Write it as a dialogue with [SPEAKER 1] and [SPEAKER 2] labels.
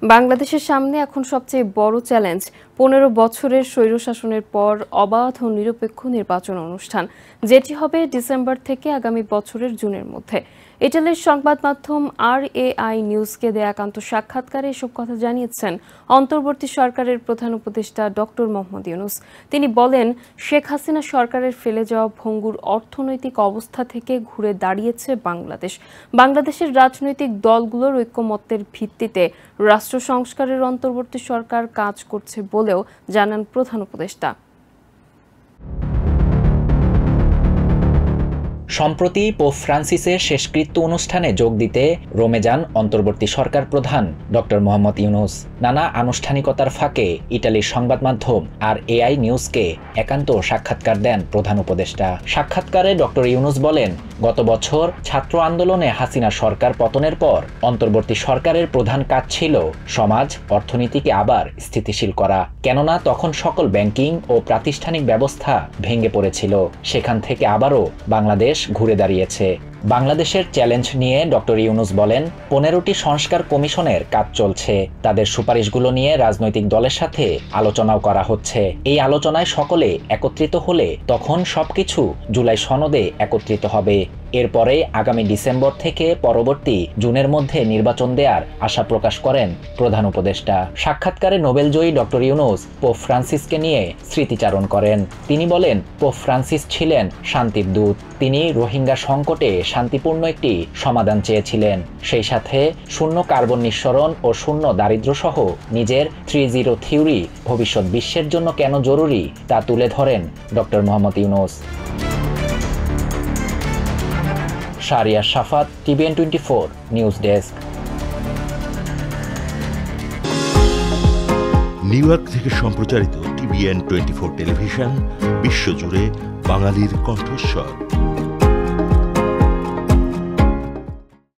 [SPEAKER 1] বাংলাদেশের সামনে এখন সবচেয়ে বড় চ্যালেঞ্জ ১৫ বছরের স্বৈরশাসনের পর অবাধ ও নিরপেক্ষ নির্বাচন অনুষ্ঠান, যেটি হবে ডিসেম্বর থেকে আগামী বছরের জুনের মধ্যে। ইটালির সংবাদ মাধ্যম RAI নিউজকে দেয়া একান্ত সাক্ষাৎকারে এসব কথা জানিয়েছেন অন্তর্বর্তী সরকারের প্রধান উপদেষ্টা ডক্টর মোহাম্মদ ইউনূস। তিনি বলেন, শেখ হাসিনা সরকারের ফেলে যাওয়া ভঙ্গুর অর্থনৈতিক অবস্থা থেকে ঘুরে দাঁড়িয়েছে বাংলাদেশ। বাংলাদেশের রাজনৈতিক দলগুলোর ঐকমত্যের ভিত্তিতে রাষ্ট্র সংস্কারের অন্তর্বর্তী সরকার কাজ করছে বলেও জানান প্রধান উপদেষ্টা।
[SPEAKER 2] সম্প্রতি পোপ ফ্রান্সিসের শেষকৃত্য অনুষ্ঠানে যোগ দিতে রোমে যান অন্তর্বর্তী সরকার প্রধান ডক্টর মোহাম্মদ ইউনূস। নানা আনুষ্ঠানিকতার ফাঁকে ইটালির সংবাদ মাধ্যম RAI নিউজকে একান্ত সাক্ষাৎকার দেন প্রধান উপদেষ্টা। সাক্ষাৎকারে ডক্টর ইউনূস বলেন, গত বছর ছাত্র আন্দোলনে হাসিনা সরকার পতনের পর অন্তর্বর্তী সরকারের প্রধান কাজ ছিল সমাজ অর্থনীতিকে আবার স্থিতিশীল করা। কেননা তখন সকল ব্যাংকিং ও প্রাতিষ্ঠানিক ব্যবস্থা ভেঙে পড়েছিল। সেখান থেকে আবারও বাংলাদেশ ঘুরে দাঁড়িয়েছে। বাংলাদেশের চ্যালেঞ্জ নিয়ে ডক্টর ইউনূস বলেন, 15টি সংস্কার কমিশনের কাজ চলছে। তাদের সুপারিশগুলো নিয়ে রাজনৈতিক দলের সাথে আলোচনাও করা হচ্ছে। এই আলোচনায় সকলে একত্রিত হলে তখন সবকিছু জুলাই সনদে একত্রিত হবে। এরপরে আগামী ডিসেম্বর থেকে পরবর্তী জুনের মধ্যে নির্বাচন দেওয়ার আশা প্রকাশ করেন প্রধান উপদেষ্টা। সাক্ষাৎকারে নোবেলজয়ী ডক্টর ইউনূস পোপ ফ্রান্সিসকে নিয়ে স্মৃতিচারণ করেন। তিনি বলেন, পোপ ফ্রান্সিস ছিলেন শান্তির দূত। তিনি রোহিঙ্গা সংকটে শান্তিপূর্ণ একটি সমাধান চেয়েছিলেন। সেই সাথে শূন্য কার্বন নিঃসরণ ও শূন্য দারিদ্র্য সহ নিজের 3-0 থিওরি ভবিষ্যৎ বিশ্বের জন্য কেন জরুরি তা তুলে ধরেন ডক্টর মোহাম্মদ ইউনূস। শাহরিয়ার শাফাত, TVN 24 news desk.
[SPEAKER 3] New York থেকে সম্প্রচারিত TVN 24 টেলিভিশন বিশ্বজুড়ে বাঙালির কণ্ঠস্বর।